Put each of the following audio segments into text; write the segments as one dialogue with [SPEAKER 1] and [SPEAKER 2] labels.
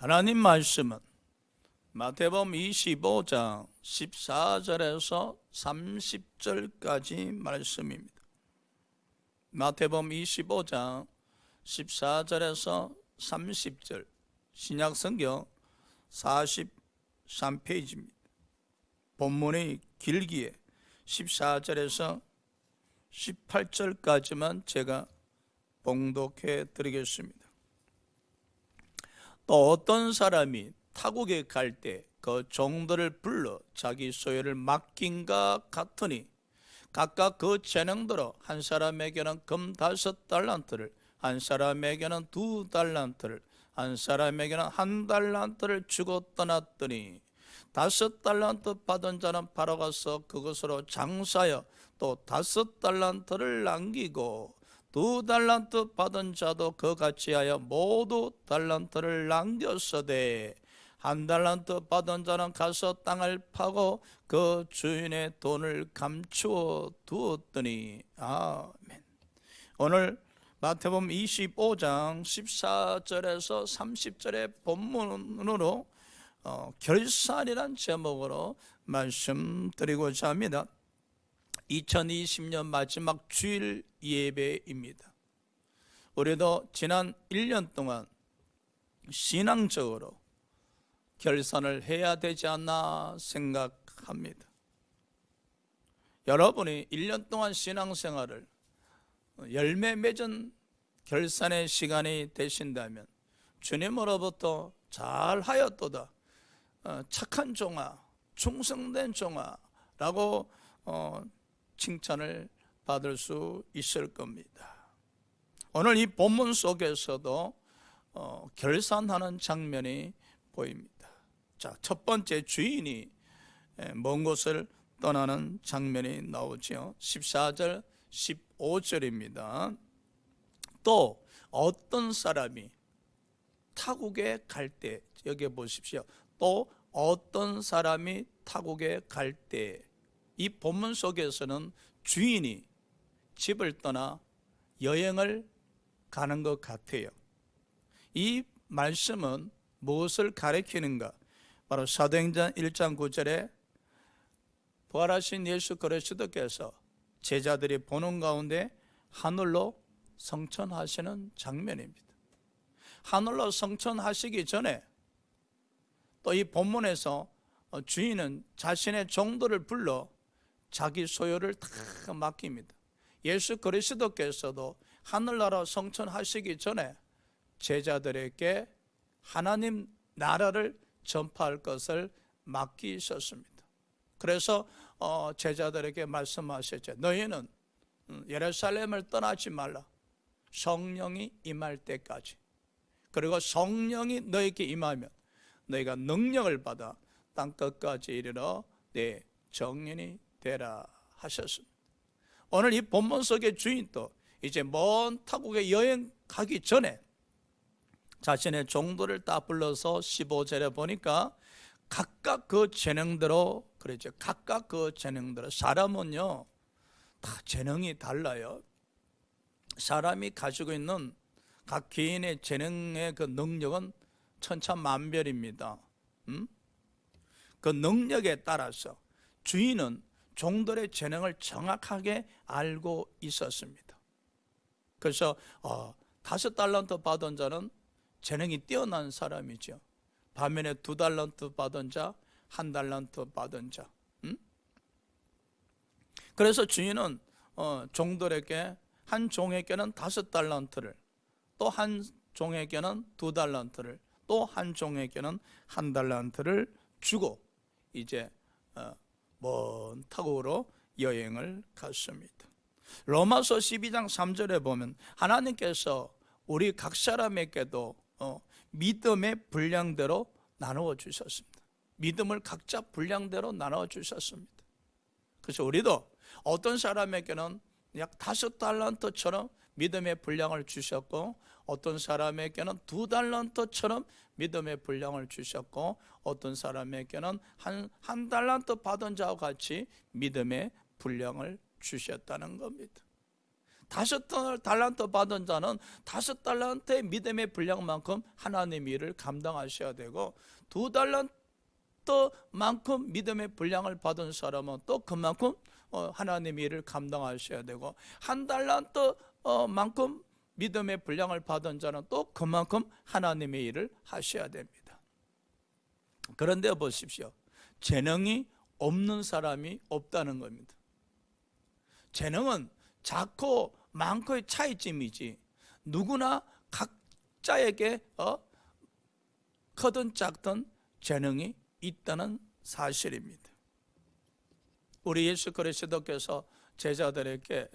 [SPEAKER 1] 하나님 말씀은 마태복음 25장 14절에서 30절까지 말씀입니다. 마태복음 25장 14절에서 30절, 신약성경 43페이지입니다. 본문이 길기에 14절에서 18절까지만 제가 봉독해 드리겠습니다. 또 어떤 사람이 타국에 갈 때 그 종들을 불러 자기 소유를 맡긴가 같으니 각각 그 재능대로 한 사람에게는 금 5달란트를, 한 사람에게는 2달란트를, 한 사람에게는 1달란트를 주고 떠났더니 5달란트 받은 자는 바로 가서 그것으로 장사하여 또 5달란트를 남기고 2달란트 받은 자도 그같이 하여 모두 달란트를 남겼으되 1달란트 받은 자는 가서 땅을 파고 그 주인의 돈을 감추어 두었더니. 아멘. 오늘 마태복음 25장 14절에서 30절의 본문으로 결산이란 제목으로 말씀드리고자 합니다. 2020년 마지막 주일 예배입니다. 우리도 지난 1년 동안 신앙적으로 결산을 해야 되지 않나 생각합니다. 여러분이 1년 동안 신앙생활을 열매 맺은 결산의 시간이 되신다면 주님으로부터 잘하였도다, 착한 종아, 충성된 종아라고 칭찬을 받을 수 있을 겁니다. 오늘 이 본문 속에서도 결산하는 장면이 보입니다. 자, 첫 번째, 주인이 먼 곳을 떠나는 장면이 나오죠. 14절 15절입니다. 또 어떤 사람이 타국에 갈 때, 여기 보십시오. 또 어떤 사람이 타국에 갈 때, 이 본문 속에서는 주인이 집을 떠나 여행을 가는 것 같아요. 이 말씀은 무엇을 가리키는가? 바로 사도행전 1장 9절에 부활하신 예수 그리스도께서 제자들이 보는 가운데 하늘로 성천하시는 장면입니다. 하늘로 성천하시기 전에 또 이 본문에서 주인은 자신의 종들을 불러 자기 소유를 다 맡깁니다. 예수 그리스도께서도 하늘나라 성천하시기 전에 제자들에게 하나님 나라를 전파할 것을 맡기셨습니다. 그래서 제자들에게 말씀하셨죠. 너희는 예루살렘을 떠나지 말라. 성령이 임할 때까지. 그리고 성령이 너에게 임하면 너희가 능력을 받아 땅끝까지 이르러 내 정인이 되라 하셨습니다. 오늘 이 본문 속의 주인도 이제 먼 타국에 여행 가기 전에 자신의 종들을 다 불러서 15절에 보니까 각각 그 재능대로, 그렇죠. 각각 그 재능대로. 사람은요, 다 재능이 달라요. 사람이 가지고 있는 각 개인의 재능의 그 능력은 천차만별입니다. 그 능력에 따라서 주인은 종들의 재능을 정확하게 알고 있었습니다. 그래서 5달란트 받은 자는 재능이 뛰어난 사람이죠. 반면에 2달란트 받은 자, 1달란트 받은 자. 그래서 주인은 종들에게, 한 종에게는 5달란트를, 또 한 종에게는 2달란트를, 또 한 종에게는 1달란트를 주고 이제 먼 타국으로 여행을 갔습니다. 로마서 12장 3절에 보면 하나님께서 우리 각 사람에게도 믿음의 분량대로 나누어 주셨습니다. 믿음을 각자 분량대로 나누어 주셨습니다. 그래서 우리도 어떤 사람에게는 약 5달란트처럼 믿음의 분량을 주셨고, 어떤 사람에게는 2달란트처럼 믿음의 분량을 주셨고, 어떤 사람에게는 한 달란트 받은 자와 같이 믿음의 분량을 주셨다는 겁니다. 5달란트 받은 자는 5달란트의 믿음의 분량만큼 하나님의 일을 감당하셔야 되고, 2달란트만큼 믿음의 분량을 받은 사람은 또 그만큼 하나님의 일을 감당하셔야 되고, 1달란트만큼 믿음의 분량을 받은 자는 또 그만큼 하나님의 일을 하셔야 됩니다. 그런데 보십시오. 재능이 없는 사람이 없다는 겁니다. 재능은 작고 많고의 차이점이지, 누구나 각자에게 크든 작든 재능이 있다는 사실입니다. 우리 예수 그리스도께서 제자들에게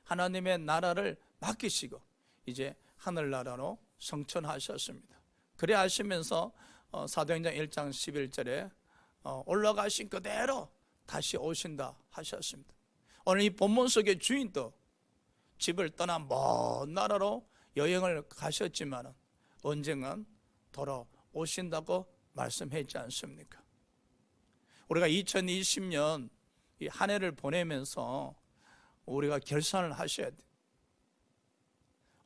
[SPEAKER 1] 하나님의 나라를 맡기시고 이제 하늘나라로 성천하셨습니다. 그래 하시면서 사도행전 1장 11절에 올라가신 그대로 다시 오신다 하셨습니다. 오늘 이 본문 속의 주인도 집을 떠나 먼 나라로 여행을 가셨지만 언젠간 돌아오신다고 말씀했지 않습니까? 우리가 2020년 이 한 해를 보내면서 우리가 결산을 하셔야 돼요.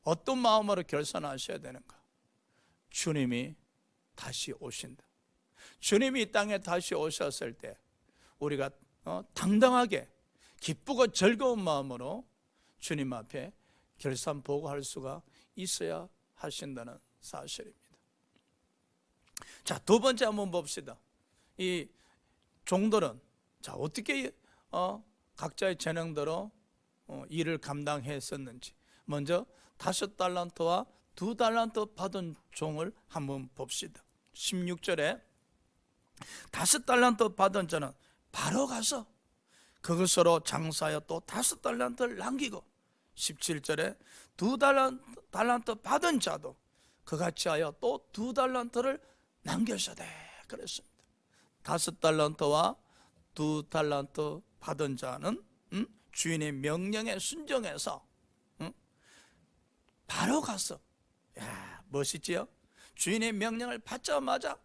[SPEAKER 1] 어떤 마음으로 결산하셔야 되는가? 주님이 다시 오신다. 주님이 이 땅에 다시 오셨을 때 우리가 당당하게 기쁘고 즐거운 마음으로 주님 앞에 결산 보고할 수가 있어야 하신다는 사실입니다. 자, 두 번째 한번 봅시다. 이 종들은 자 어떻게 각자의 재능대로 일을 감당했었는지, 먼저 5달란트와 2달란트 받은 종을 한번 봅시다. 16절에 5달란트 받은 자는 바로 가서 그것으로 장사하여 또 5달란트를 남기고, 17절에 2달란트 받은 자도 그같이 하여 또 2달란트를 남겨서되 그랬습니다. 5달란트와 2달란트 받은 자는 주인의 명령에 순종해서 바로 가서, 야, 멋있지요? 주인의 명령을 받자마자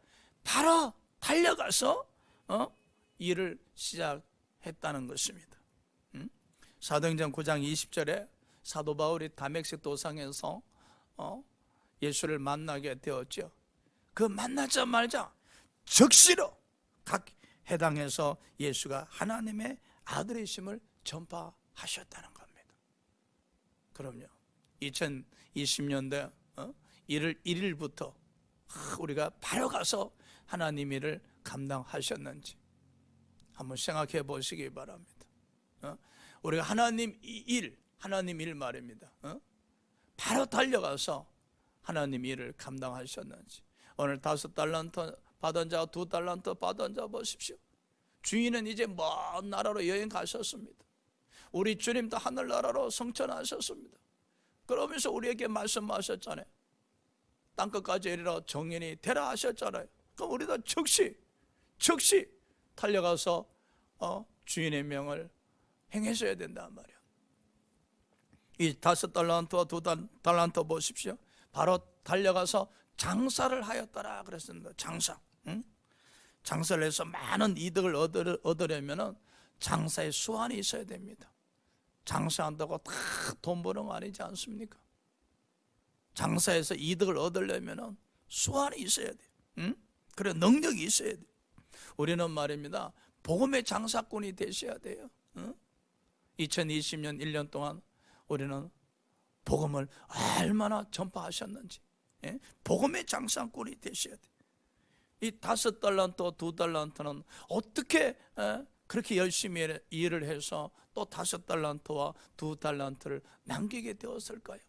[SPEAKER 1] 바로 달려가서 일을 시작했다는 것입니다. 사도행전 9장 20절에 사도 바울이 다메섹 도상에서 예수를 만나게 되었죠. 그 만나자마자 즉시로 각 해당에서 예수가 하나님의 아들이심을 전파하셨다는 겁니다. 그럼요, 2020년대 1월 1일부터 우리가 바로 가서 하나님 일을 감당하셨는지 한번 생각해 보시기 바랍니다. 우리가 하나님 일 말입니다. 바로 달려가서 하나님 일을 감당하셨는지. 오늘 5달란트 받은 자, 2달란트 받은 자 보십시오. 주인은 이제 먼 나라로 여행 가셨습니다. 우리 주님도 하늘나라로 성천하셨습니다. 그러면서 우리에게 말씀하셨잖아요. 땅끝까지 이르러 정인이 되라 하셨잖아요. 그럼 우리도 즉시 달려가서 주인의 명을 행해줘야 된단 말이에요. 이 5달란트와 2달란트 보십시오. 바로 달려가서 장사를 하였더라 그랬습니다. 장사를 해서 많은 이득을 얻으려면 장사에 수완이 있어야 됩니다. 장사한다고 다 돈 버는 거 아니지 않습니까? 장사에서 이득을 얻으려면 수완이 있어야 돼요. 그래, 능력이 있어야 돼요. 우리는 말입니다, 복음의 장사꾼이 되셔야 돼요. 2020년 1년 동안 우리는 복음을 얼마나 전파하셨는지, 복음의 장사꾼이 되셔야 돼요. 이 5달란트, 2달란트는 어떻게 그렇게 열심히 일을 해서 또 5달란트와 2달란트를 남기게 되었을까요?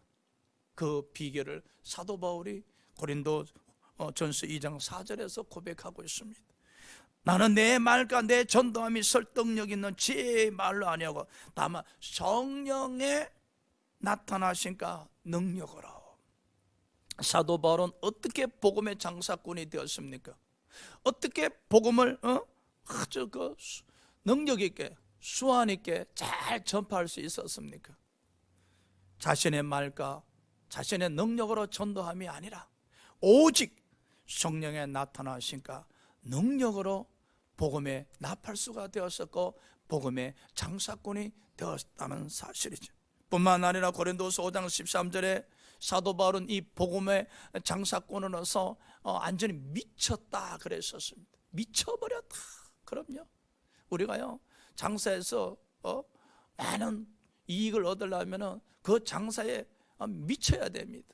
[SPEAKER 1] 그 비결을 사도 바울이 고린도 전서 2장 4절에서 고백하고 있습니다. 나는 내 말과 내 전도함이 설득력 있는 지혜의 말로 아니하고 다만 성령의 나타나신가 능력으로. 사도 바울은 어떻게 복음의 장사꾼이 되었습니까? 어떻게 복음을 아주 능력 있게 수완 있게 잘 전파할 수 있었습니까? 자신의 말과 자신의 능력으로 전도함이 아니라 오직 성령의 나타나신가 능력으로 복음의 나팔수가 되었었고 복음의 장사꾼이 되었다는 사실이죠. 뿐만 아니라 고린도서 5장 13절에 사도 바울은 이 복음의 장사꾼으로서 완전히 미쳤다 그랬었습니다. 미쳐버렸다. 그럼요. 우리가요 장사에서 많은 이익을 얻으려면 그 장사에 미쳐야 됩니다.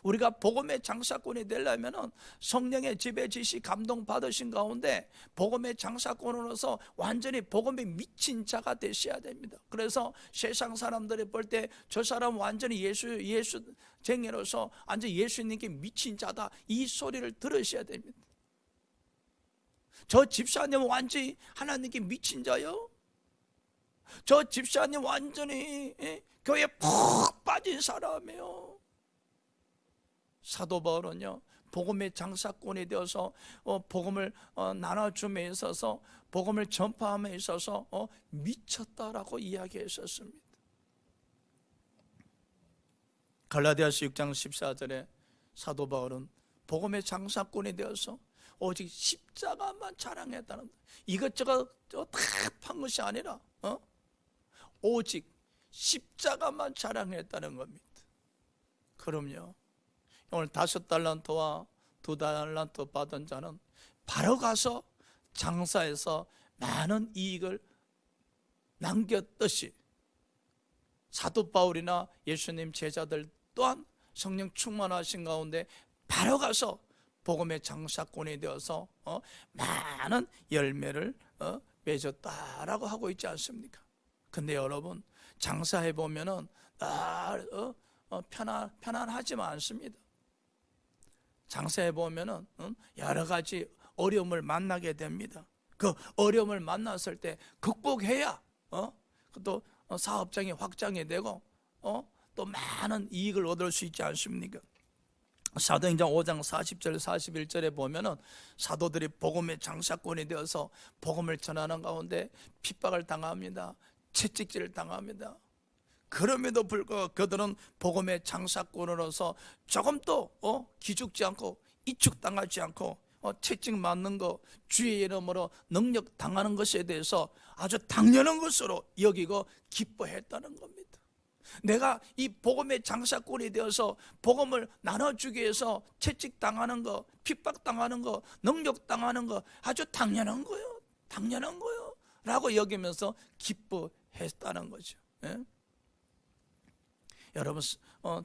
[SPEAKER 1] 우리가 복음의 장사꾼이 되려면 성령의 지배 지시 감동 받으신 가운데 복음의 장사꾼으로서 완전히 복음에 미친 자가 되셔야 됩니다. 그래서 세상 사람들이 볼 때 저 사람 완전히 예수쟁이로서 완전 예수님께 미친 자다, 이 소리를 들으셔야 됩니다. 저 집사님 완전히 하나님께 미친 자요? 저 집사님 완전히 교회에 푹 빠진 사람이에요. 사도 바울은요 복음의 장사꾼이 되어서 복음을 나눠줌에 있어서 복음을 전파함에 있어서 미쳤다라고 이야기했었습니다. 갈라디아서 6장 14절에 사도 바울은 복음의 장사꾼이 되어서 오직 십자가만 자랑했다는, 이것저것 다 판 것이 아니라 오직 십자가만 자랑했다는 겁니다. 그럼요 오늘 5달란트와 2달란트 받은 자는 바로 가서 장사해서 많은 이익을 남겼듯이 사도 바울이나 예수님 제자들 또한 성령 충만하신 가운데 바로 가서 복음의 장사꾼이 되어서 많은 열매를 맺었다라고 하고 있지 않습니까? 근데 여러분 장사해 보면은 편안하지만 않습니다. 장사해 보면은 여러 가지 어려움을 만나게 됩니다. 그 어려움을 만났을 때 극복해야 또 사업장이 확장이 되고 또 많은 이익을 얻을 수 있지 않습니까? 사도행전 5장 40절 41절에 보면은 사도들이 복음의 장사꾼이 되어서 복음을 전하는 가운데 핍박을 당합니다. 채찍질을 당합니다. 그럼에도 불구하고 그들은 복음의 장사꾼으로서 조금도 기죽지 않고 이축당하지 않고 채찍 맞는 거, 주의 이름으로 능력 당하는 것에 대해서 아주 당연한 것으로 여기고 기뻐했다는 겁니다. 내가 이 복음의 장사꾼이 되어서 복음을 나눠주기 위해서 채찍당하는 거, 핍박당하는 거, 능력당하는 거 아주 당연한 거요, 당연한 거요 라고 여기면서 기뻐했다는 거죠. 예? 여러분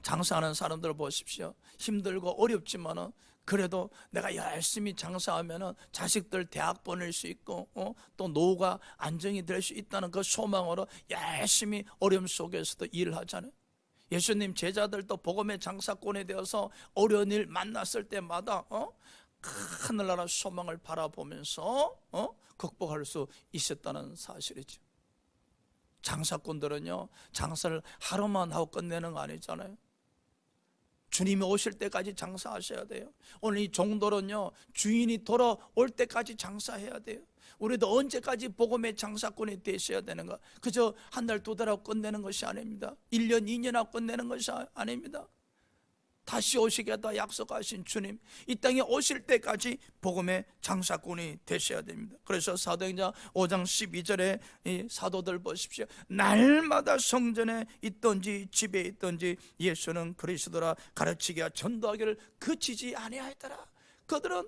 [SPEAKER 1] 장사하는 사람들 보십시오. 힘들고 어렵지만은 그래도 내가 열심히 장사하면은 자식들 대학 보낼 수 있고 또 노후가 안정이 될 수 있다는 그 소망으로 열심히 어려움 속에서도 일을 하잖아요. 예수님 제자들도 복음의 장사꾼이 되어서 어려운 일 만났을 때마다 하늘나라 소망을 바라보면서 극복할 수 있었다는 사실이죠. 장사꾼들은요 장사를 하루만 하고 끝내는 거 아니잖아요. 주님이 오실 때까지 장사하셔야 돼요. 오늘 이 종들은요 주인이 돌아올 때까지 장사해야 돼요. 우리도 언제까지 복음의 장사꾼이 되셔야 되는가? 그저 한 달, 2달 하고 끝내는 것이 아닙니다. 1년, 2년 하고 끝내는 것이 아닙니다. 다시 오시겠다 약속하신 주님, 이 땅에 오실 때까지 복음의 장사꾼이 되셔야 됩니다. 그래서 사도행전 5장 12절에 이 사도들 보십시오. 날마다 성전에 있든지 집에 있든지 예수는 그리스도라 가르치기와 전도하기를 그치지 아니하였더라. 그들은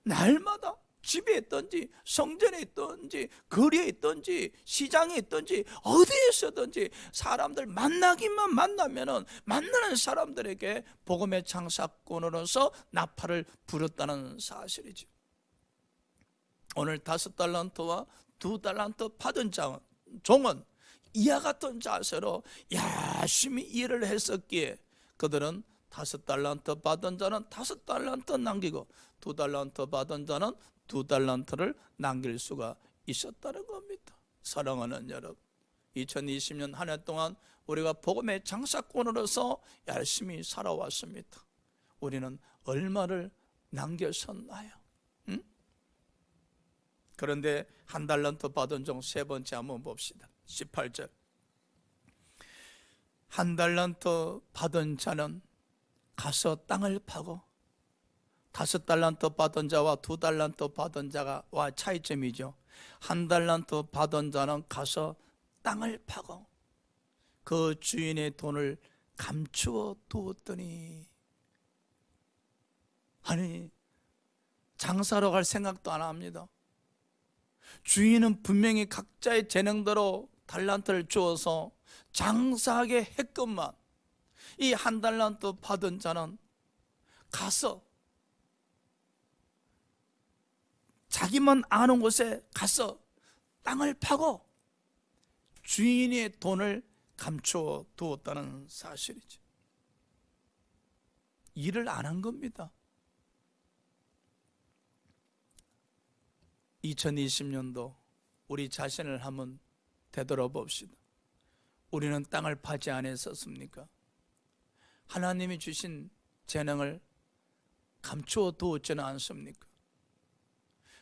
[SPEAKER 1] 날마다 집에 있든지 성전에 있든지 거리에 있든지 시장에 있든지 어디에 있든지 사람들 만나기만 만나면은 만나는 사람들에게 복음의 장사꾼으로서 나팔을 불었다는 사실이죠. 오늘 5달란트와 2달란트 받은 종은 이와 같은 자세로 열심히 일을 했었기에 그들은 5달란트 받은 자는 5달란트 남기고 2달란트 받은 자는 2달란트를 남길 수가 있었다는 겁니다. 사랑하는 여러분, 2020년 한 해 동안 우리가 복음의 장사꾼으로서 열심히 살아왔습니다. 우리는 얼마를 남겼었나요? 응? 그런데 1달란트 받은 종 세 번째 한번 봅시다. 18절. 1달란트 받은 자는 가서 땅을 파고, 5달란트 받은 자와 2달란트 받은 자와 차이점이죠. 1달란트 받은 자는 가서 땅을 파고 그 주인의 돈을 감추어 두었더니. 아니, 장사로 갈 생각도 안 합니다. 주인은 분명히 각자의 재능대로 달란트를 주어서 장사하게 했건만, 이 한 달란트 받은 자는 가서 자기만 아는 곳에 가서 땅을 파고 주인의 돈을 감추어 두었다는 사실이죠. 일을 안 한 겁니다. 2020년도 우리 자신을 한번 되돌아봅시다. 우리는 땅을 파지 않았었습니까? 하나님이 주신 재능을 감추어 두었지는 않습니까?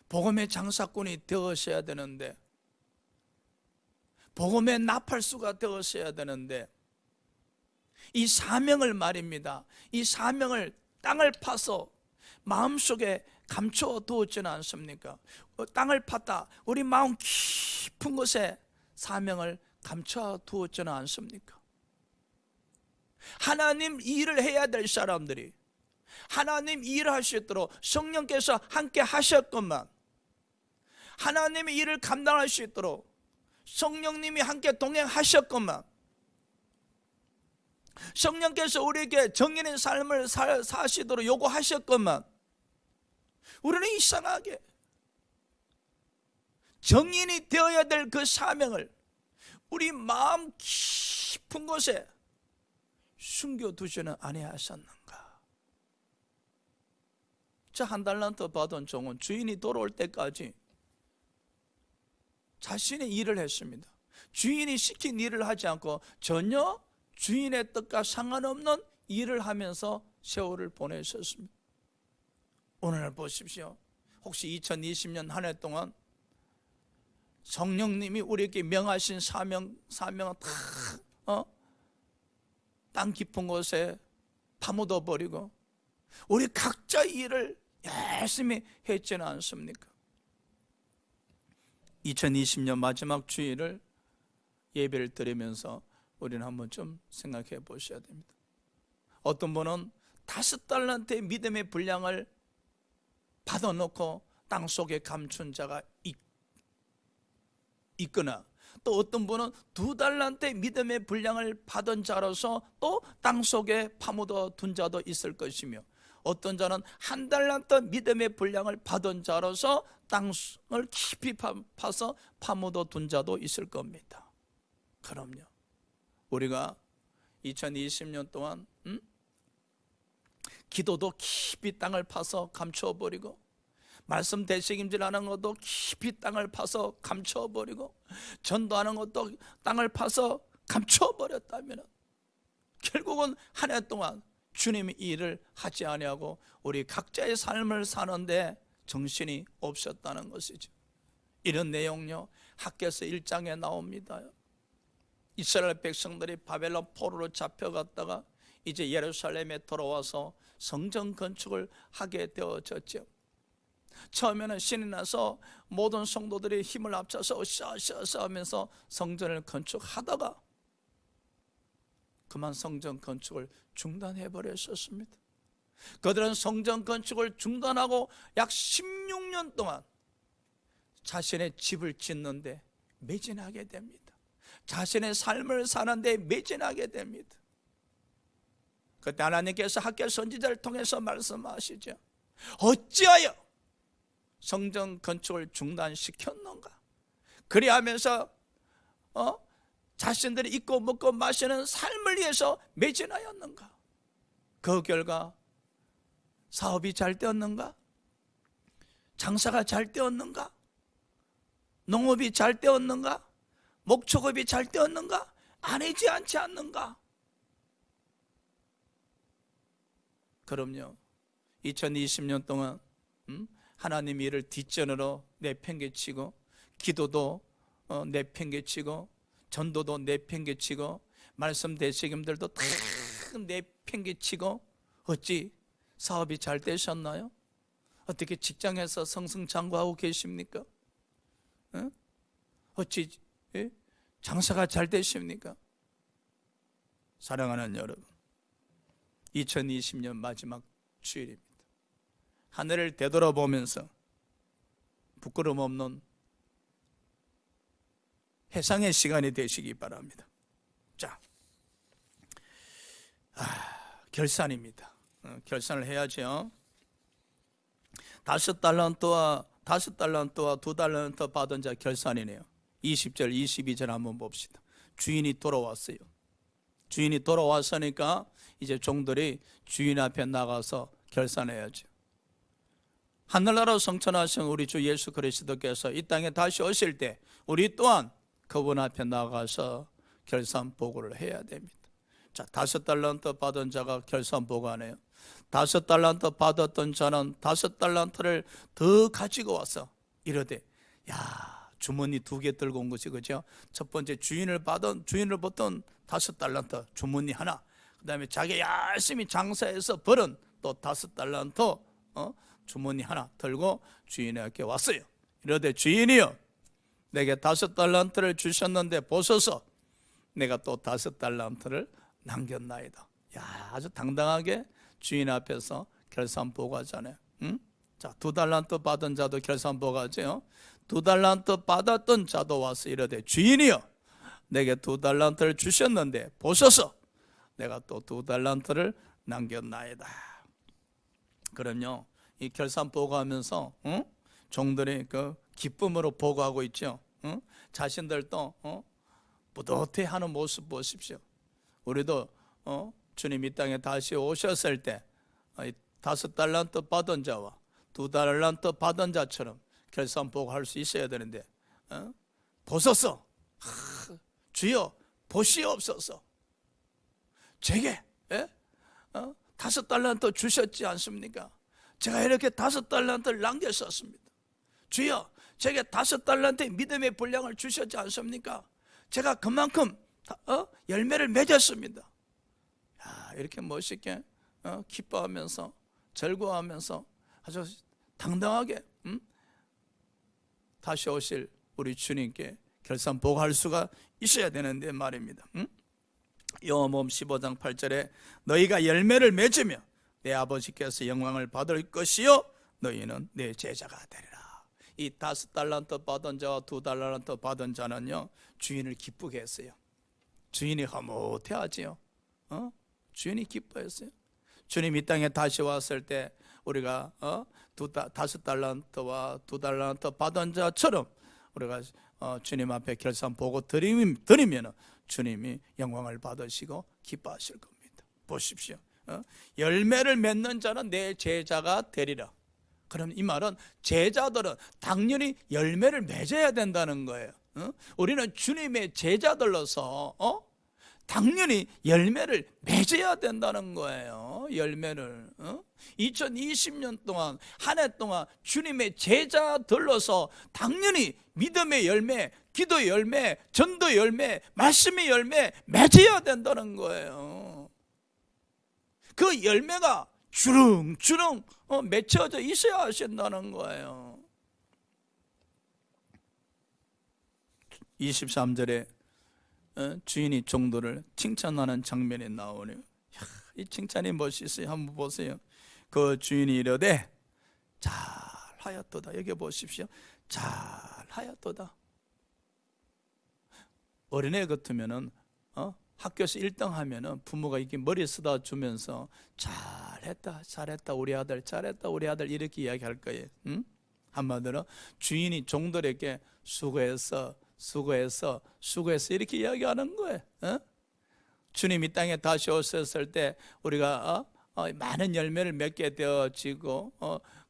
[SPEAKER 1] 복음의 장사꾼이 되어셔야 되는데, 복음의 나팔수가 되어셔야 되는데, 이 사명을 말입니다. 이 사명을 땅을 파서 마음속에 감추어 두었지는 않습니까? 땅을 팠다, 우리 마음 깊은 곳에 사명을 감춰 두었지는 않습니까? 하나님 일을 해야 될 사람들이 하나님 일을 할 수 있도록 성령께서 함께 하셨건만, 하나님의 일을 감당할 수 있도록 성령님이 함께 동행하셨건만, 성령께서 우리에게 정인의 삶을 사시도록 요구하셨건만, 우리는 이상하게 정인이 되어야 될 그 사명을 우리 마음 깊은 곳에 숨겨두지는 아니하셨는가? 저 한 달란트 받은 종은 주인이 돌아올 때까지 자신의 일을 했습니다. 주인이 시킨 일을 하지 않고 전혀 주인의 뜻과 상관없는 일을 하면서 세월을 보내셨습니다. 오늘 보십시오. 혹시 2020년 한 해 동안 성령님이 우리에게 명하신 사명은 다 땅 깊은 곳에 파묻어 버리고 우리 각자의 일을 열심히 했지는 않습니까? 2020년 마지막 주일을 예배를 드리면서 우리는 한번 좀 생각해 보셔야 됩니다. 어떤 분은 5달란트의 믿음의 분량을 받아놓고 땅속에 감춘 자가 있거나, 또 어떤 분은 2달란트의 믿음의 분량을 받은 자로서 또 땅속에 파묻어 둔 자도 있을 것이며, 어떤 자는 1달란트 믿음의 분량을 받은 자로서 땅을 깊이 파서 파묻어 둔 자도 있을 겁니다. 그럼요, 우리가 2020년 동안 기도도 깊이 땅을 파서 감춰버리고, 말씀 되새김질하는 것도 깊이 땅을 파서 감춰버리고, 전도하는 것도 땅을 파서 감춰버렸다면 결국은 한 해 동안 주님이 일을 하지 아니하고 우리 각자의 삶을 사는데 정신이 없었다는 것이죠. 이런 내용요 학개서 1장에 나옵니다. 이스라엘 백성들이 바벨론 포로로 잡혀갔다가 이제 예루살렘에 돌아와서 성전 건축을 하게 되어졌죠. 처음에는 신이 나서 모든 성도들이 힘을 합쳐서 으쌰으쌰 하면서 성전을 건축하다가 그만 성전 건축을 중단해 버렸었습니다. 그들은 성전 건축을 중단하고 약 16년 동안 자신의 집을 짓는데 매진하게 됩니다. 자신의 삶을 사는데 매진하게 됩니다. 그때 하나님께서 학개 선지자를 통해서 말씀하시죠. 어찌하여 성전 건축을 중단시켰는가? 그리하면서 자신들이 입고 먹고 마시는 삶을 위해서 매진하였는가? 그 결과 사업이 잘 되었는가? 장사가 잘 되었는가? 농업이 잘 되었는가? 목축업이 잘 되었는가? 아니지 않지 않는가? 그럼요, 2020년 동안 하나님 일을 뒷전으로 내팽개치고, 기도도 내팽개치고, 전도도 내팽개치고, 말씀 되새김들도 다 내팽개치고, 어찌 사업이 잘 되셨나요? 어떻게 직장에서 승승장구하고 계십니까? 어찌 장사가 잘 되십니까? 사랑하는 여러분, 2020년 마지막 주일입니다. 하늘을 되돌아보면서 부끄럼 없는 회상의 시간이 되시기 바랍니다. 자, 결산입니다. 결산을 해야죠. 5달란트와 2달란트 받은 자 결산이네요. 20절 22절 한번 봅시다. 주인이 돌아왔어요. 주인이 돌아왔으니까 이제 종들이 주인 앞에 나가서 결산해야죠. 하늘나라 성천하신 우리 주 예수 그리스도께서 이 땅에 다시 오실 때 우리 또한 그분 앞에 나가서 결산 보고를 해야 됩니다. 자, 5달란트 받은 자가 결산 보고하네요. 5달란트 받았던 자는 5달란트를 더 가지고 와서 이러되, 야, 주머니 2개 들고 온 것이, 그죠? 첫 번째 주인을 받던 5달란트 주머니 하나, 그 다음에 자기 열심히 장사해서 벌은 또 5달란트 주머니 하나 들고 주인에게 왔어요. 이러되 주인이요, 내게 5달란트를 주셨는데 보소서, 내가 또 5달란트를 남겼나이다. 야, 아주 당당하게 주인 앞에서 결산 보고하잖아요. 응? 자, 2달란트 받은 자도 결산 보고하죠. 2달란트 받았던 자도 와서 이러되 주인이요, 내게 2달란트를 주셨는데 보소서, 내가 또 2달란트를 남겼나이다. 그럼요, 이 결산 보고하면서 종들이 그 기쁨으로 보고하고 있죠. 자신들도 뿌듯해하는 모습 보십시오. 우리도 주님 이 땅에 다시 오셨을 때 5달란트 받은 자와 2달란트 받은 자처럼 결산 보고할 수 있어야 되는데, 보소서, 주여 보시옵소서, 제게 5달란트 주셨지 않습니까? 제가 이렇게 5달란트를 남겼었습니다. 주여, 제게 5달란트의 믿음의 분량을 주셨지 않습니까? 제가 그만큼 열매를 맺었습니다. 야, 이렇게 멋있게 기뻐하면서 즐거워하면서 아주 당당하게 다시 오실 우리 주님께 결산 보고할 수가 있어야 되는데 말입니다. 요한복음 15장 8절에 너희가 열매를 맺으며 내 아버지께서 영광을 받을 것이요 너희는 내 제자가 되리라. 이 5달란트 받은 자와 2달란트 받은 자는요, 주인을 기쁘게 했어요. 주인이 흐뭇해하지요. 주인이 기뻐했어요. 주님 이 땅에 다시 왔을 때 우리가 5달란트와 2달란트 받은 자처럼 우리가 주님 앞에 결산 보고 드리면 주님이 영광을 받으시고 기뻐하실 겁니다. 보십시오. 열매를 맺는 자는 내 제자가 되리라. 그럼 이 말은 제자들은 당연히 열매를 맺어야 된다는 거예요. 우리는 주님의 제자들로서 당연히 열매를 맺어야 된다는 거예요. 열매를 2020년 동안 한 해 동안 주님의 제자들로서 당연히 믿음의 열매, 기도의 열매, 전도의 열매, 말씀의 열매 맺어야 된다는 거예요. 그 열매가 주렁주렁 맺혀져 있어야 하신다는 거예요. 23절에 주인이 종들을 칭찬하는 장면이 나오네요. 이 칭찬이 멋있어요. 한번 보세요. 그 주인이 이르되 잘하였도다. 여기 보십시오. 잘하였도다. 어린애 같으면은 학교에서 1등 하면은 부모가 이렇게 머리 쓰다 주면서 잘했다 우리 아들, 잘했다 우리 아들 이렇게 이야기할 거예요. 한마디로 주인이 종들에게 수고했어 이렇게 이야기하는 거예요. 주님 이 땅에 다시 오셨을 때 우리가 많은 열매를 맺게 되어지고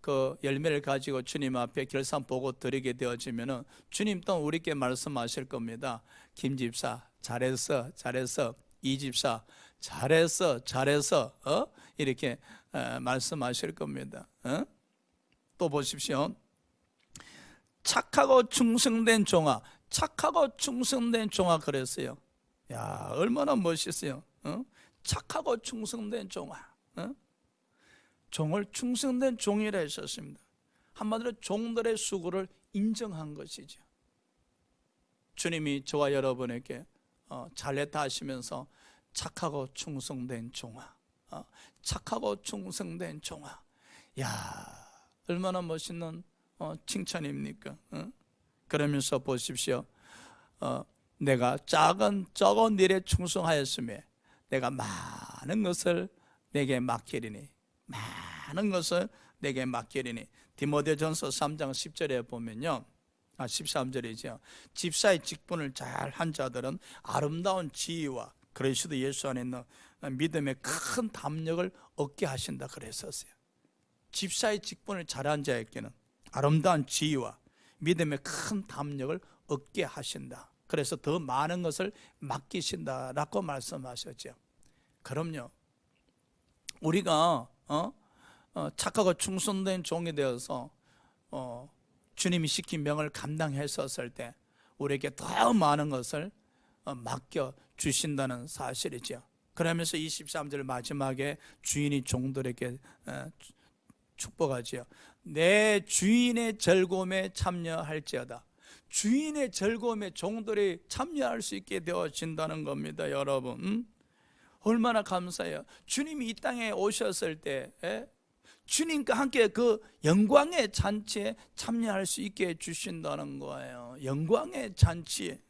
[SPEAKER 1] 그 열매를 가지고 주님 앞에 결산 보고 드리게 되어지면은 주님 또 우리께 말씀하실 겁니다. 김 집사 잘했어, 이 집사 잘했어, 이렇게 말씀하실 겁니다. 또 보십시오. 착하고 충성된 종아, 그랬어요. 야, 얼마나 멋있어요. 착하고 충성된 종아. 종을 충성된 종이라 했었습니다. 한마디로 종들의 수고를 인정한 것이죠. 주님이 저와 여러분에게 잘했다 하시면서 착하고 충성된 종아, 착하고 충성된 종아. 야, 얼마나 멋있는 칭찬입니까? 그러면서 보십시오. 내가 적은 일에 충성하였으며 내가 많은 것을 내게 맡기리니, 많은 것을 내게 맡기리니. 디모데전서 3장 10절에 보면요, 13절이죠. 집사의 직분을 잘 한 자들은 아름다운 지위와 그리스도 예수 안에 있는 믿음의 큰 담력을 얻게 하신다 그랬었어요. 집사의 직분을 잘한 자에게는 아름다운 지위와 믿음의 큰 담력을 얻게 하신다. 그래서 더 많은 것을 맡기신다라고 말씀하셨죠. 그럼요, 우리가 착하고 충성된 종이 되어서 주님이 시킨 명을 감당했었을 때 우리에게 더 많은 것을 맡겨 주신다는 사실이죠. 그러면서 23절 마지막에 주인이 종들에게 축복하지요. 내 주인의 즐거움에 참여할지어다. 주인의 즐거움에 종들이 참여할 수 있게 되어진다는 겁니다. 여러분, 얼마나 감사해요. 주님이 이 땅에 오셨을 때 주님과 함께 그 영광의 잔치에 참여할 수 있게 해주신다는 거예요. 영광의 잔치에.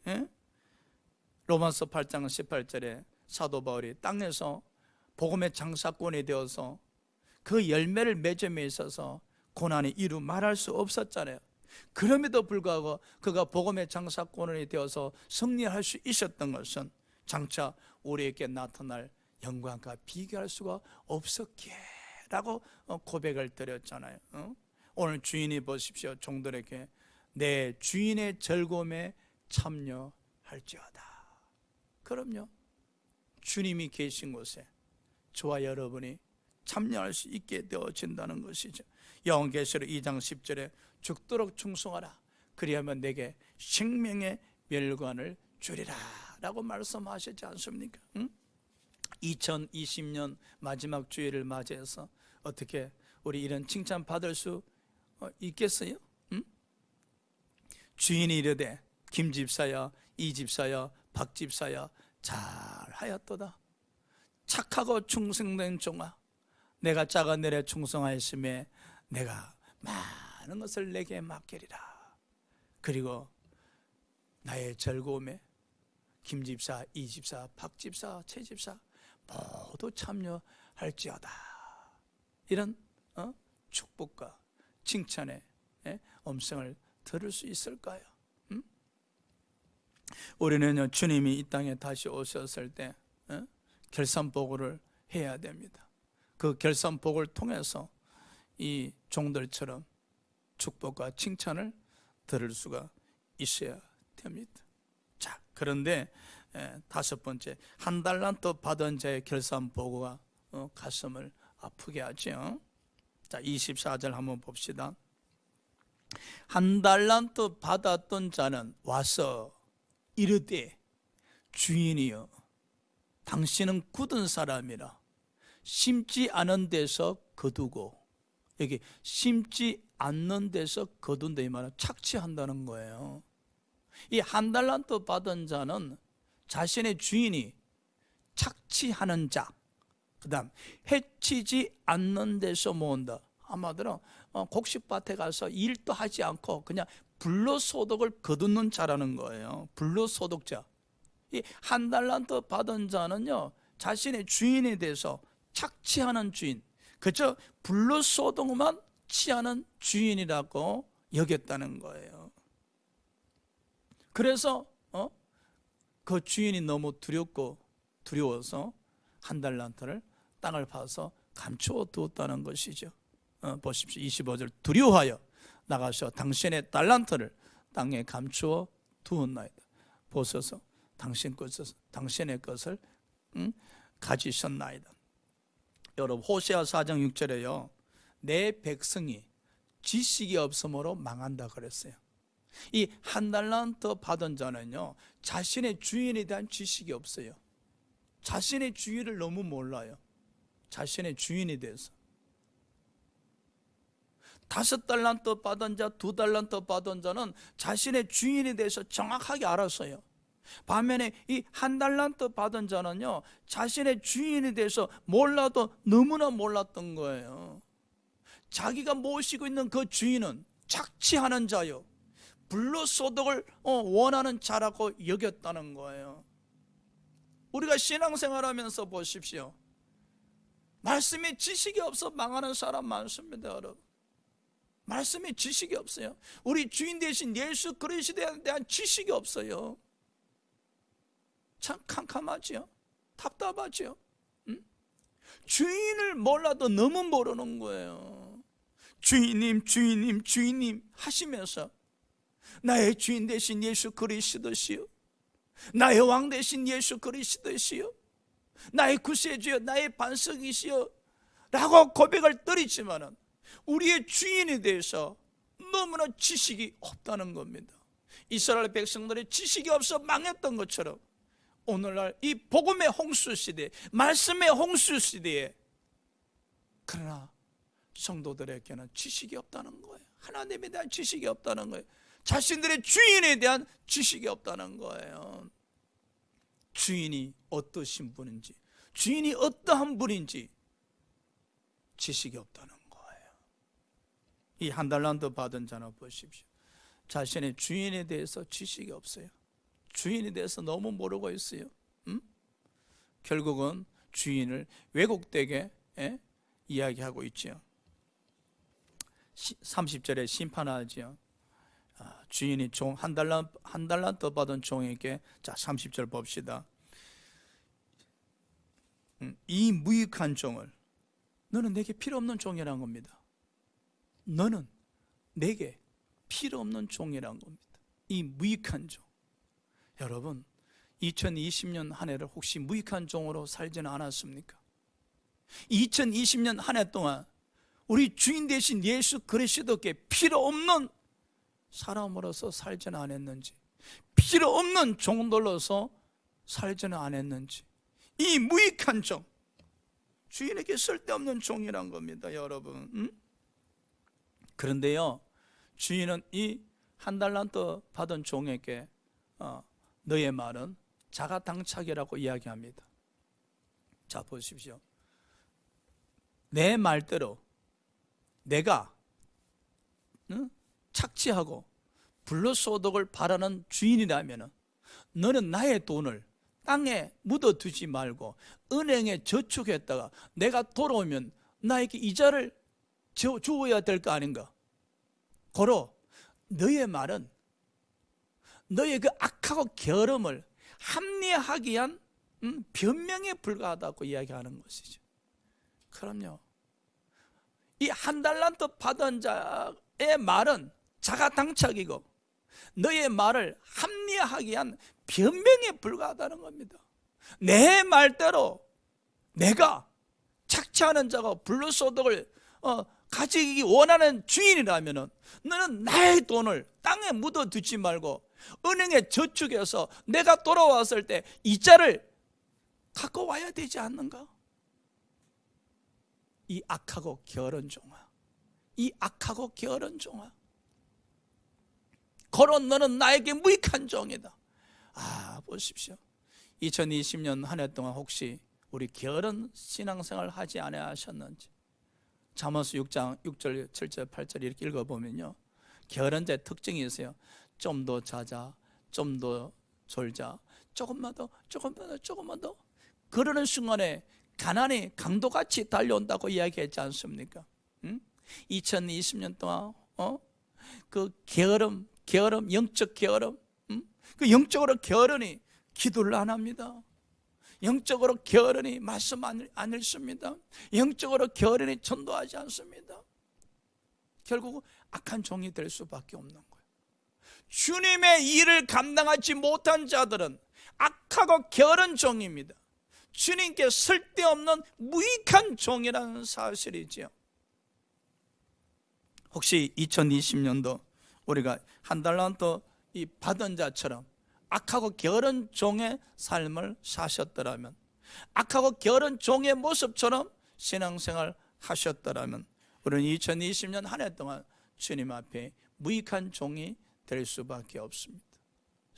[SPEAKER 1] 로마서 8장 18절에 사도 바울이 땅에서 복음의 장사꾼이 되어서 그 열매를 맺음에 있어서 고난이 이루 말할 수 없었잖아요. 그럼에도 불구하고 그가 복음의 장사꾼이 되어서 승리할 수 있었던 것은 장차 우리에게 나타날 영광과 비교할 수가 없었기에 라고 고백을 드렸잖아요. 오늘 주인이 보십시오. 종들에게 내 주인의 즐거움에 참여할지어다. 그럼요, 주님이 계신 곳에 저와 여러분이 참여할 수 있게 되어진다는 것이죠. 요한계시록 2장 10절에 죽도록 충성하라. 그리하면 내게 생명의 멸관을 주리라 라고 말씀하시지 않습니까? 2020년 마지막 주일을 맞이해서 어떻게 우리 이런 칭찬 받을 수 있겠어요? 주인이 이르되 김 집사야, 이 집사야, 박 집사야, 잘하였도다. 착하고 충성된 종아, 내가 작은 일에 충성하였으며 내가 많은 것을 내게 맡기리라. 그리고 나의 즐거움에 김 집사, 이 집사, 박 집사, 최 집사 모두 참여할지어다. 이런 축복과 칭찬의 음성을 들을 수 있을까요? 우리는 주님이 이 땅에 다시 오셨을 때 결산보고를 해야 됩니다. 그 결산보고를 통해서 이 종들처럼 축복과 칭찬을 들을 수가 있어야 됩니다. 자, 그런데 다섯 번째, 한 달란트 받은 자의 결산보고가 가슴을 아프게 하죠. 자, 24절 한번 봅시다. 한 달란트 받았던 자는 와서 이르되 주인이여, 당신은 굳은 사람이라 심지 않은 데서 거두고, 여기 심지 않는 데서 거둔다 이 말은 착취한다는 거예요. 이 한 달란트 받은 자는 자신의 주인이 착취하는 자, 그 다음 해치지 않는 데서 모은다. 한마디로 곡식밭에 가서 일도 하지 않고 그냥 불로소득을 거두는 자라는 거예요. 불로소득자. 이 한 달란트 받은 자는요, 자신의 주인에 대해서 착취하는 주인, 그저 불로소득만 취하는 주인이라고 여겼다는 거예요. 그래서 그 주인이 너무 두려워서 한 달란트를 땅을 파서 감추어 두었다는 것이죠. 보십시오. 25절, 두려워하여 나가서 당신의 달란트를 땅에 감추어 두었나이다. 보소서, 당신의 것을 가지셨나이다. 여러분, 호세아 4장 6절에요, 내 백성이 지식이 없으므로 망한다 그랬어요. 이 한 달란트 받은 자는요, 자신의 주인에 대한 지식이 없어요. 자신의 주인을 너무 몰라요. 자신의 주인에 대해서. 5달란트 받은 자, 2달란트 받은 자는 자신의 주인에 대해서 정확하게 알았어요. 반면에 이 한 달란트 받은 자는요, 자신의 주인에 대해서 몰라도 너무나 몰랐던 거예요. 자기가 모시고 있는 그 주인은 착취하는 자요, 불로소득을 원하는 자라고 여겼다는 거예요. 우리가 신앙생활하면서 보십시오. 말씀에 지식이 없어 망하는 사람 많습니다, 여러분. 말씀에 지식이 없어요. 우리 주인 되신 예수 그리스도에 대한 지식이 없어요. 참 캄캄하지요. 답답하지요. 응? 주인을 몰라도 너무 모르는 거예요. 주인님, 주인님, 주인님 하시면서 나의 주인 되신 예수 그리스도시요, 나의 왕 되신 예수 그리스도시요, 나의 구세주여, 나의 반석이시여 라고 고백을 드리지만은 우리의 주인에 대해서 너무나 지식이 없다는 겁니다. 이스라엘 백성들의 지식이 없어 망했던 것처럼 오늘날 이 복음의 홍수 시대, 말씀의 홍수 시대에, 그러나 성도들에게는 지식이 없다는 거예요. 하나님에 대한 지식이 없다는 거예요. 자신들의 주인에 대한 지식이 없다는 거예요. 주인이 어떠신 분인지, 주인이 어떠한 분인지 지식이 없다는 거예요. 이 한 달란트 받은 자는 보십시오. 자신의 주인에 대해서 지식이 없어요. 주인에 대해서 너무 모르고 있어요. 결국은 주인을 왜곡되게 이야기하고 있죠. 30절에 심판하지요. 주인이 한 달란트 받은 종에게, 자 30절 봅시다. 이 무익한 종을, 너는 내게 필요 없는 종이라는 겁니다. 너는 내게 필요 없는 종이라는 겁니다. 이 무익한 종. 여러분, 2020년 한 해를 혹시 무익한 종으로 살지는 않았습니까? 2020년 한 해 동안 우리 주인 되신 예수 그리스도께 필요 없는 사람으로서 살지는 않았는지, 필요 없는 종들로서 살지는 않았는지, 이 무익한 종, 주인에게 쓸데없는 종이란 겁니다, 여러분. 그런데요, 주인은 이 한 달란트 받은 종에게 너의 말은 자가당착이라고 이야기합니다. 자 보십시오. 내 말대로 내가 착취하고 불로소득을 바라는 주인이라면 너는 나의 돈을 땅에 묻어두지 말고 은행에 저축했다가 내가 돌아오면 나에게 이자를 주어야 될 거 아닌가? 고로 너의 말은 너의 그 악하고 게으름을 합리화하기 위한 변명에 불과하다고 이야기하는 것이죠. 그럼요, 이 한 달란트 받은 자의 말은 자가당착이고 너의 말을 합리화하기 위한 변명에 불과하다는 겁니다. 내 말대로 내가 착취하는 자가 불로소득을 가지기 원하는 주인이라면 너는 나의 돈을 땅에 묻어두지 말고 은행에 저축해서 내가 돌아왔을 때 이자를 갖고 와야 되지 않는가? 이 악하고 게으른 종아, 이 악하고 게으른 종아, 고로 너는 나에게 무익한 종이다. 보십시오. 2020년 한 해 동안 혹시 우리 게으른 신앙생활 하지 않으셨는지, 잠언서 6장 6절 7절 8절 이렇게 읽어보면요, 게으른 자의 특징이 있어요. 좀 더 자자, 좀 더 졸자, 조금만 더, 조금만 더, 조금만 더. 그러는 순간에 가난이 강도같이 달려온다고 이야기했지 않습니까? 2020년 동안 그 게으름, 영적 게으름, 그 영적으로 게으르니 기도를 안 합니다. 영적으로 게으르니 말씀 안 읽습니다. 영적으로 게으르니 전도하지 않습니다. 결국 악한 종이 될 수밖에 없는 거예요. 주님의 일을 감당하지 못한 자들은 악하고 게으른 종입니다. 주님께 쓸데없는 무익한 종이라는 사실이지요. 혹시 2020년도 우리가 한 달란트 이 받은 자처럼 악하고 게으른 종의 삶을 사셨더라면, 악하고 게으른 종의 모습처럼 신앙생활 하셨더라면 우리는 2020년 한 해 동안 주님 앞에 무익한 종이 될 수밖에 없습니다.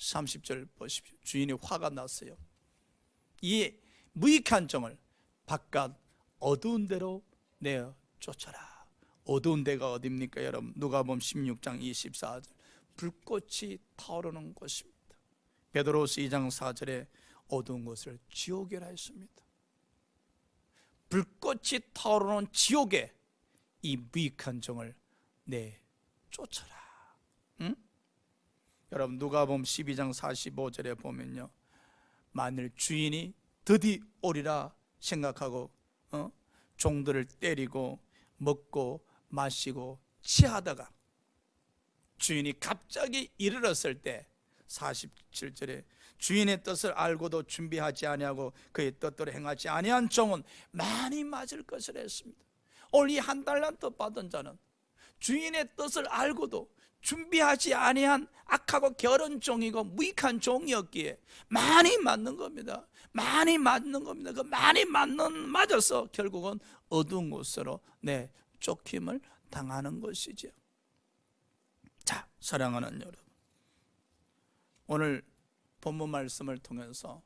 [SPEAKER 1] 30절 보십시오. 주인이 화가 났어요. 이 무익한 종을 바깥 어두운 데로 내어 쫓아라. 어두운 데가 어디입니까 여러분? 누가복음 16장 24절, 불꽃이 타오르는 곳입니다. 베드로후서 2장 4절에 어두운 곳을 지옥이라 했습니다. 불꽃이 타오르는 지옥에 이 무익한 종을 내쫓아라. 응? 여러분 누가복음 12장 45절에 보면요, 만일 주인이 드디 오리라 생각하고 종들을 때리고 먹고 마시고 취하다가 주인이 갑자기 이르렀을 때 47절에 주인의 뜻을 알고도 준비하지 아니하고 그의 뜻대로 행하지 아니한 종은 많이 맞을 것을 했습니다. 오늘 이 한 달란트 받은 자는 주인의 뜻을 알고도 준비하지 아니한 악하고 게으른 종이고 무익한 종이었기에 많이 맞는 겁니다. 많이 맞는 겁니다. 그 많이 맞아서 결국은 어두운 곳으로 쫓김을 당하는 것이죠. 자, 사랑하는 여러분, 오늘 본문 말씀을 통해서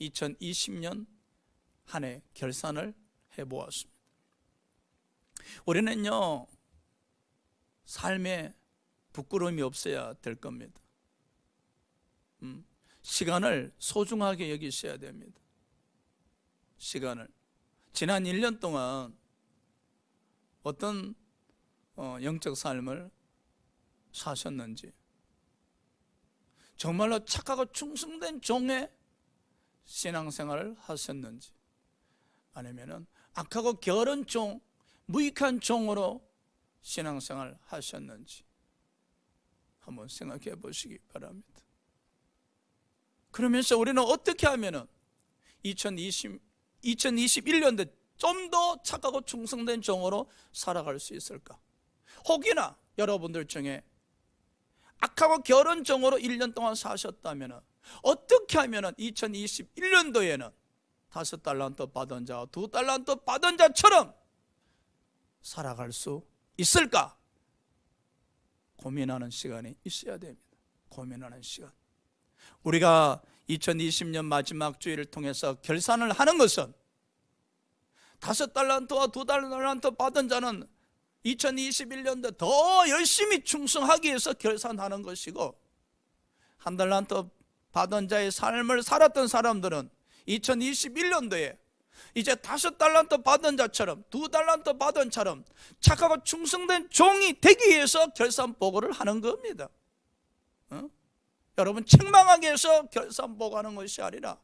[SPEAKER 1] 2020년 한 해 결산을 해보았습니다. 우리는요, 삶에 부끄러움이 없어야 될 겁니다. 시간을 소중하게 여기셔야 됩니다. 시간을. 지난 1년 동안 어떤 영적 삶을 사셨는지, 정말로 착하고 충성된 종의 신앙생활을 하셨는지, 아니면 악하고 게으른 종, 무익한 종으로 신앙생활을 하셨는지 한번 생각해 보시기 바랍니다. 그러면서 우리는 어떻게 하면 2021년도 좀 더 착하고 충성된 종으로 살아갈 수 있을까? 혹이나 여러분들 중에 악하고 게으른 종으로 1년 동안 사셨다면 어떻게 하면 2021년도에는 5달란트 받은 자와 2달란트 받은 자처럼 살아갈 수 있을까? 고민하는 시간이 있어야 됩니다. 고민하는 시간. 우리가 2020년 마지막 주일을 통해서 결산을 하는 것은 5달란트와 2달란트 받은 자는 2021년도 더 열심히 충성하기 위해서 결산하는 것이고, 1달란트 받은 자의 삶을 살았던 사람들은 2021년도에 이제 5달란트 받은 자처럼 2달란트 받은 자처럼 착하고 충성된 종이 되기 위해서 결산 보고를 하는 겁니다. 여러분, 책망하기 위해서 결산 보고하는 것이 아니라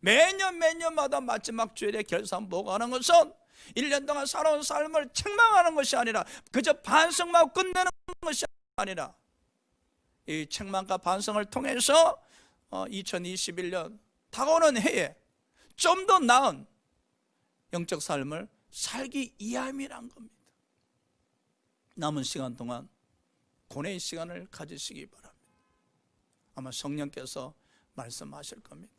[SPEAKER 1] 매년마다 마지막 주일에 결산 보고하는 것은 1년 동안 살아온 삶을 책망하는 것이 아니라 그저 반성하고 끝내는 것이 아니라 이 책망과 반성을 통해서 2021년 다가오는 해에 좀 더 나은 영적 삶을 살기 위함이란 겁니다. 남은 시간 동안 고뇌의 시간을 가지시기 바랍니다. 아마 성령께서 말씀하실 겁니다.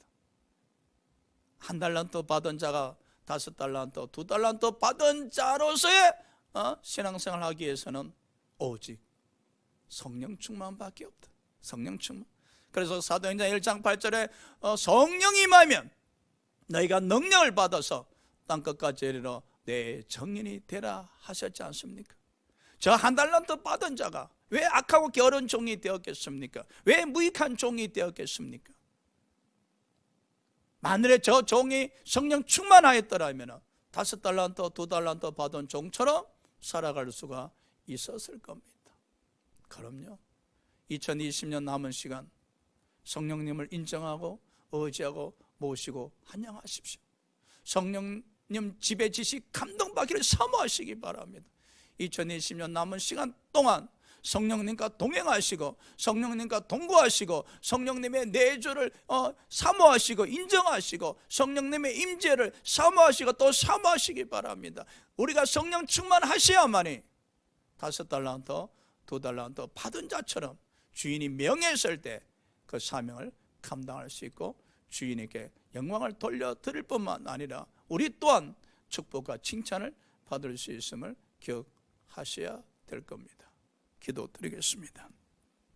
[SPEAKER 1] 1달란트 받은 자가 5달란트, 2달란트 받은 자로서의 신앙생활을 하기 위해서는 오직 성령 충만밖에 없다. 성령 충만. 그래서 사도행전 1장 8절에 성령이 임하면 너희가 능력을 받아서 땅끝까지 이르러 내 정인이 되라 하셨지 않습니까? 저 1달란트 받은 자가 왜 악하고 게으른 종이 되었겠습니까? 왜 무익한 종이 되었겠습니까? 만일에 저 종이 성령 충만하였더라면 5달란트, 2달란트 받은 종처럼 살아갈 수가 있었을 겁니다. 그럼요. 2020년 남은 시간 성령님을 인정하고 의지하고 모시고 환영하십시오. 성령님 지배 지식 감동받기를 사모하시기 바랍니다. 2020년 남은 시간 동안 성령님과 동행하시고 성령님과 동거하시고 성령님의 내주를 사모하시고 인정하시고 성령님의 임재를 사모하시고 또 사모하시기 바랍니다. 우리가 성령 충만하셔야만이 5달란트, 2달란트 받은 자처럼 주인이 명했을 때 그 사명을 감당할 수 있고 주인에게 영광을 돌려드릴 뿐만 아니라 우리 또한 축복과 칭찬을 받을 수 있음을 기억하셔야 될 겁니다. 기도드리겠습니다.